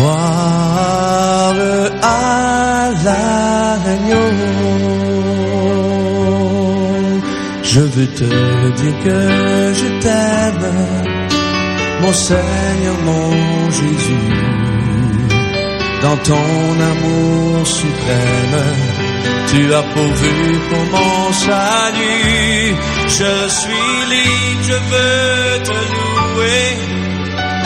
Gloire à l'agneau. Je veux te dire que je t'aime, mon Seigneur, mon Jésus. Dans ton amour suprême, tu as pourvu pour mon salut. Je suis libre, je veux te louer,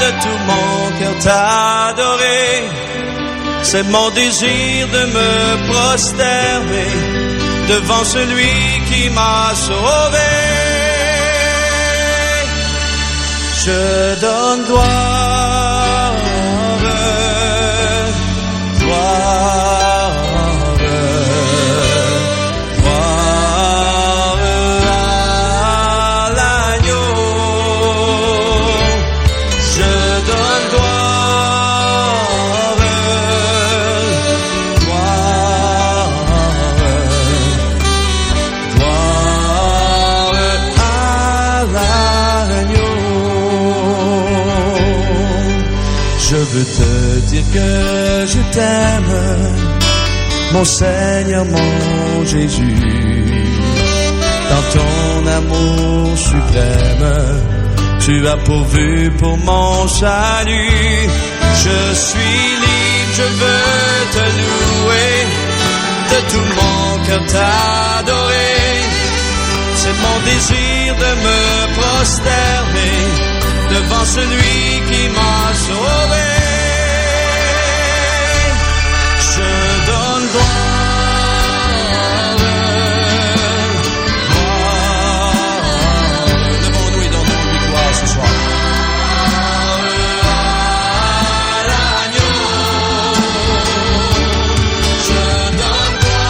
de tout mon cœur t'adorer. C'est mon désir de me prosterner devant celui qui m'a sauvé. Je donne gloire, gloire, gloire à l'agneau. Je donne gloire, gloire, gloire à l'agneau. Je veux te dire que je t'aime, mon Seigneur, mon Jésus. Dans ton amour suprême, tu as pourvu pour mon salut. Je suis libre, je veux te louer, de tout mon cœur t'adorer. C'est mon désir de me prosterner devant celui qui m'a sauvé. Je donne gloire, gloire. Levons-nous et donnons-lui gloire ce soir. À l'agneau, je donne gloire,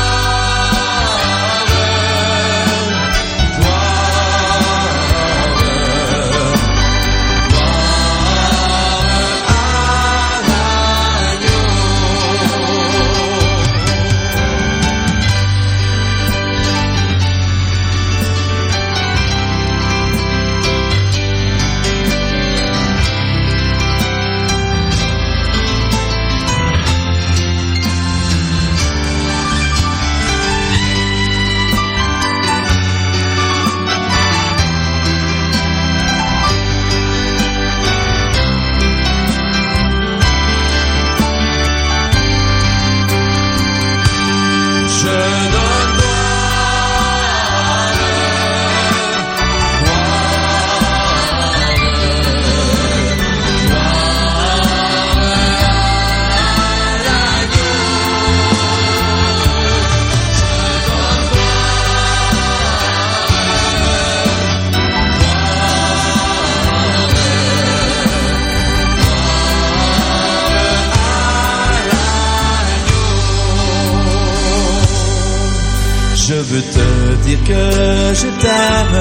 je veux te dire que je t'aime,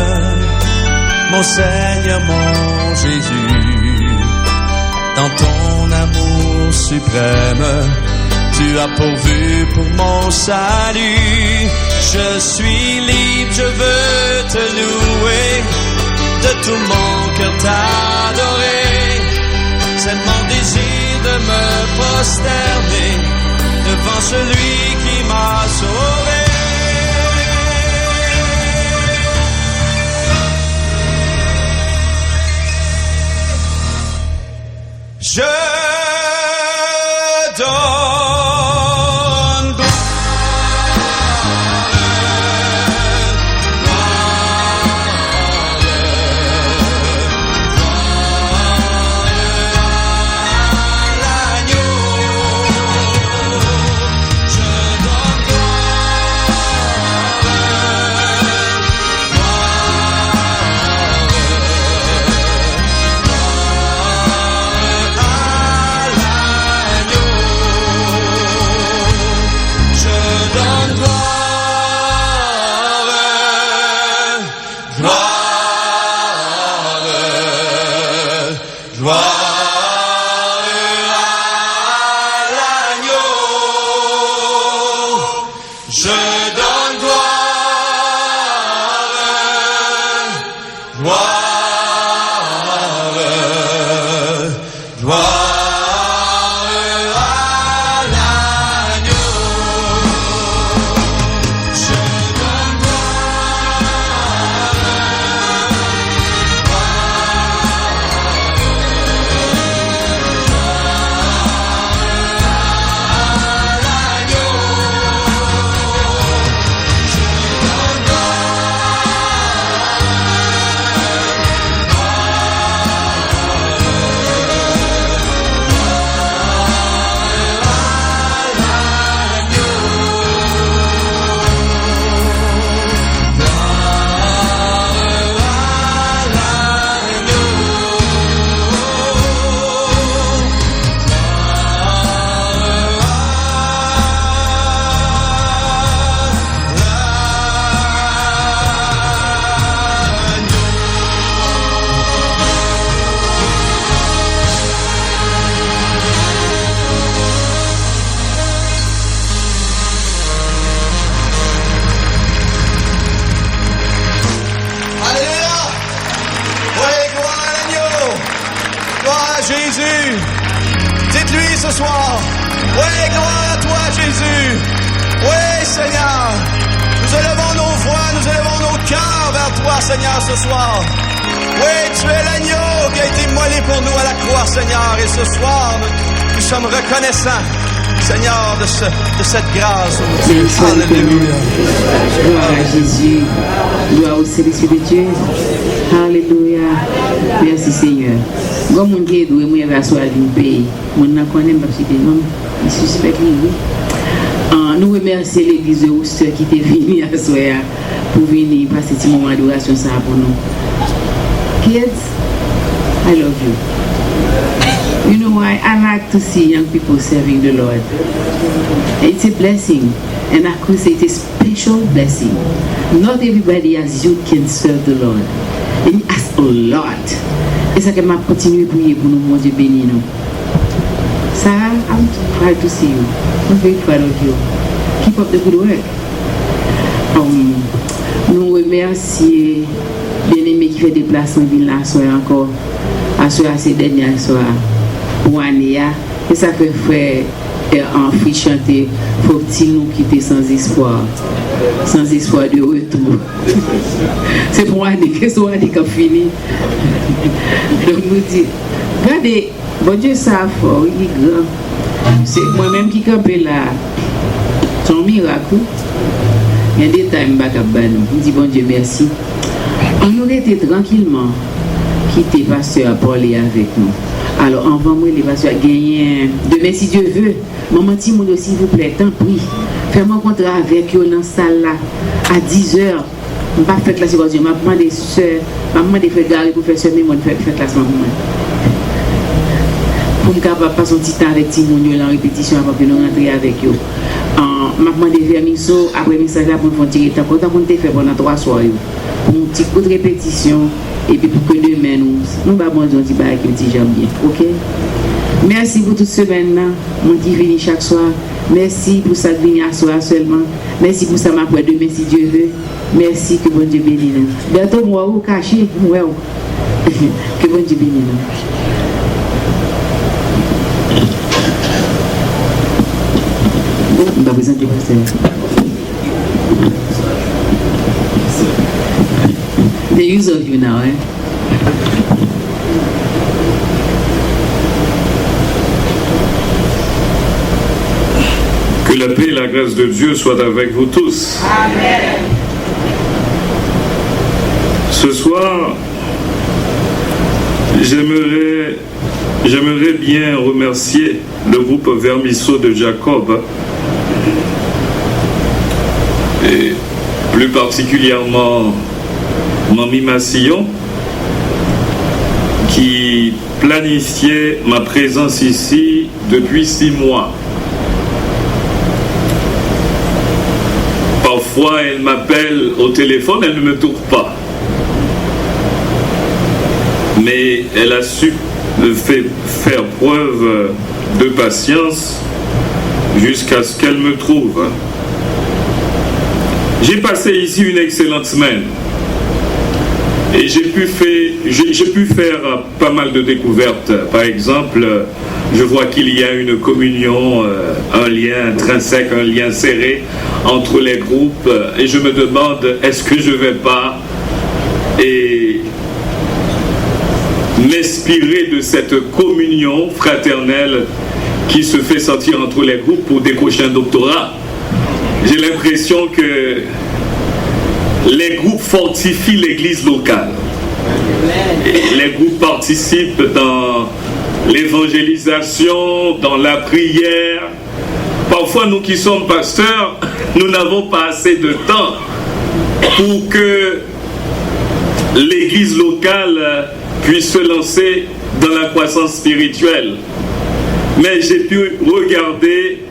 mon Seigneur, mon Jésus. Dans ton amour suprême, tu as pourvu pour mon salut. Je suis libre, je veux te louer, de tout mon cœur t'adorer. C'est mon désir de me prosterner devant celui qui m'a sauvé. Je donne gloire, gloire à l'agneau. Je donne gloire. ce soir. Oui, gloire à toi, Jésus. Oui, Seigneur. Nous élevons nos voix, nous élevons nos cœurs vers toi, Seigneur, ce soir. Oui, tu es l'agneau qui a été immolé pour nous à la croix, Seigneur. Et ce soir, nous sommes reconnaissants, Seigneur, de cette grâce. Alléluia. Gloire à Jésus. Gloire au Saint-Esprit de Dieu. Alléluia. Merci, Seigneur. Comme on dit, nous avons assoir du pays. On ne connaît pas si des noms. Il suspecte, oui. Nous remercions l'église de Worcester qui était venue à soir pour venir passer ce moment d'adoration pour nous. Kids, I love you. You know why? I like to see young people serving the Lord. It's a blessing, and I could say it's a special blessing. Not everybody as youth can serve the Lord. And he asks a lot. Et ça que m'a continué à prier pour nous, mon Dieu béni nous. Sarah, I'm proud to see you. I'm very proud of you. Keep up the good work. Nous remercions bien-aimé qui fait déplacement là soir encore à ces dernières soirs pour année et ça fait frère en free chanter faut petit nous quitter sans espoir de retour. C'est pour année que soit année qui fini. Donc nous dit regardez bon Dieu ça fort il est grand. C'est moi-même qui campé là. Son miracle. Il y a des temps je dis bon Dieu merci. On aurait été tranquillement quitté pasteur à parler avec nous. Alors envoie-moi les pasteurs gagner demain si Dieu veut. Maman Timodo s'il vous plaît, tant pis. Fais-moi un contrat avec eux dans la salle là à 10h. Je ne vais pas faire classe parce que je vais demander soeur, je vais demander frère Gary pour faire soeur mais moi faire classe maman. Pour me capable passer un petit temps avec Timodo en répétition avant que nous rentrions avec eux. Maman de vermiso après message là pour faire tirer temps quand on te fait pendant 3 soirs pour un petit coup de répétition et puis pour que demain nous va manger un petit bail qui petit jambe bien. OK? Merci pour toute semaine là, mon qui vient chaque soir. Merci pour ça venir à soir seulement. Merci pour ça m'après demain si Dieu veut. Merci que bon Dieu bénisse nous. Bientôt moi ou caché, ouais. Que bon Dieu bénisse nous. On va présenter le pasteur. The use of you now, Que la paix et la grâce de Dieu soient avec vous tous. Amen. Ce soir, j'aimerais bien remercier le groupe Vermiso de Jacob et plus particulièrement Mamie Massillon qui planifiait ma présence ici depuis 6 mois. Parfois elle m'appelle au téléphone, elle ne me trouve pas. Mais elle a su faire preuve de patience jusqu'à ce qu'elle me trouve. J'ai passé ici une excellente semaine et j'ai pu faire pas mal de découvertes. Par exemple, je vois qu'il y a une communion, un lien intrinsèque, un lien serré entre les groupes et je me demande est-ce que je ne vais pas m'inspirer de cette communion fraternelle qui se fait sentir entre les groupes pour décrocher un doctorat. J'ai l'impression que les groupes fortifient l'église locale. Et les groupes participent dans l'évangélisation, dans la prière. Parfois, nous qui sommes pasteurs, nous n'avons pas assez de temps pour que l'église locale puisse se lancer dans la croissance spirituelle. Mais j'ai pu regarder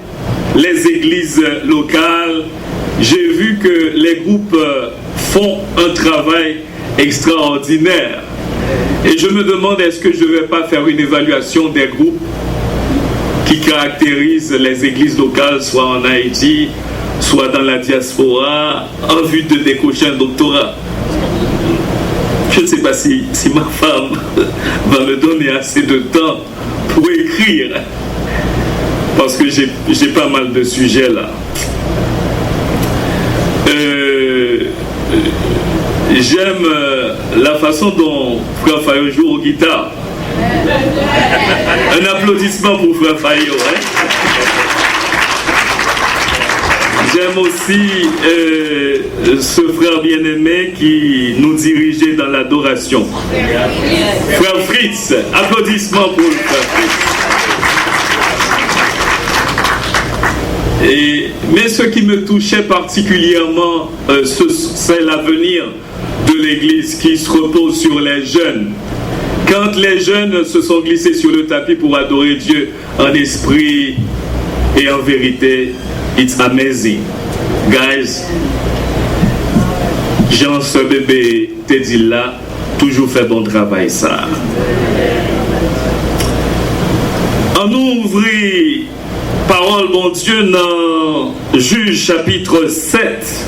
les églises locales, j'ai vu que les groupes font un travail extraordinaire. Et je me demande est-ce que je ne vais pas faire une évaluation des groupes qui caractérisent les églises locales, soit en Haïti, soit dans la diaspora, en vue de décrocher un doctorat. Je ne sais pas si ma femme va me donner assez de temps pour écrire. parce que j'ai pas mal de sujets là. J'aime la façon dont Frère Fayot joue aux guitares. Un applaudissement pour Frère Fayot. Hein? J'aime aussi ce frère bien-aimé qui nous dirigeait dans l'adoration. Frère Fritz, applaudissements pour le frère Fritz. Mais ce qui me touchait particulièrement, c'est l'avenir de l'Église qui se repose sur les jeunes. Quand les jeunes se sont glissés sur le tapis pour adorer Dieu en esprit et en vérité, it's amazing. Guys, Jean, ce bébé, t'es dit là, toujours fait bon travail ça. On ouvre parole, bon Dieu, dans Juge chapitre 7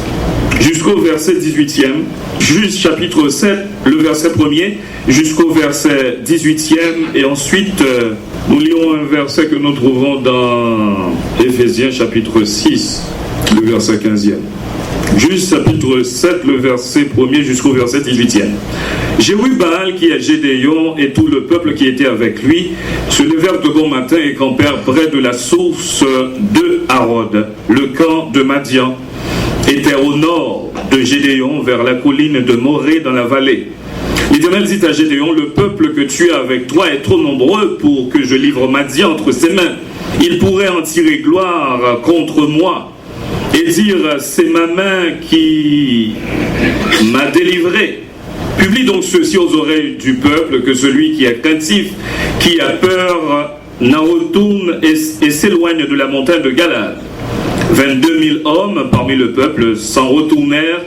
jusqu'au verset 18e. Juge chapitre 7, le verset 1er jusqu'au verset 18e. Et ensuite, nous lirons un verset que nous trouverons dans Éphésiens chapitre 6, le verset 15e. Juge chapitre 7, le verset 1er jusqu'au verset 18e. Jérubaal, qui est Gédéon, et tout le peuple qui était avec lui, se levèrent de bon matin et campèrent près de la source de Harod. Le camp de Madian était au nord de Gédéon, vers la colline de Morée dans la vallée. L'Éternel dit à Gédéon, le peuple que tu as avec toi est trop nombreux pour que je livre Madian entre ses mains. Il pourrait en tirer gloire contre moi et dire, c'est ma main qui m'a délivré. Publie donc ceci aux oreilles du peuple, que celui qui est craintif, qui a peur, n'en retourne et s'éloigne de la montagne de Galad. 22 000 hommes parmi le peuple s'en retournèrent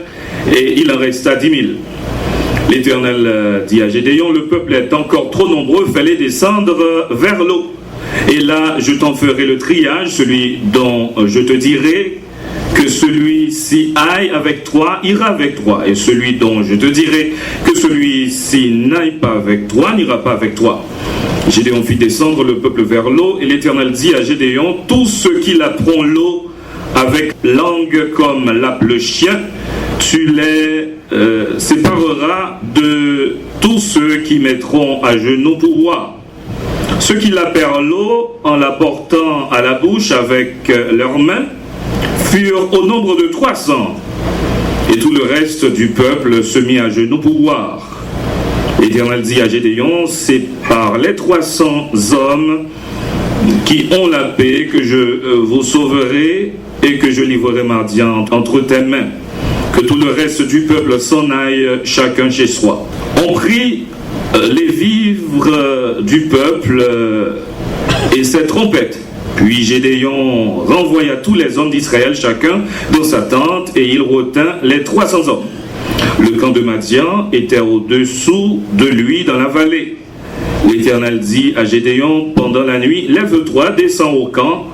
et il en resta 10 000. L'Éternel dit à Gédéon, le peuple est encore trop nombreux, fais-les descendre vers l'eau. Et là, je t'en ferai le triage, celui dont je te dirai que celui-ci aille avec toi, ira avec toi. Et celui dont je te dirai que celui-ci n'aille pas avec toi, n'ira pas avec toi. Gédéon fit descendre le peuple vers l'eau, et l'Éternel dit à Gédéon, tous ceux qui lapperont l'eau avec langue comme lappe le chien, tu les sépareras de tous ceux qui mettront à genoux pour boire. Ceux qui lapèrent l'eau en la portant à la bouche avec leurs mains furent au nombre de 300, et tout le reste du peuple se mit à genoux pour boire. L'Éternel dit à Gédéon, c'est par les 300 hommes qui ont la paix que je vous sauverai et que je livrerai Madian entre tes mains. Que tout le reste du peuple s'en aille chacun chez soi. On prit les vivres du peuple et ses trompettes. Puis Gédéon renvoya tous les hommes d'Israël, chacun dans sa tente, et il retint les 300 hommes. Le camp de Madian était au-dessous de lui dans la vallée. L'Éternel dit à Gédéon pendant la nuit, lève-toi, descends au camp,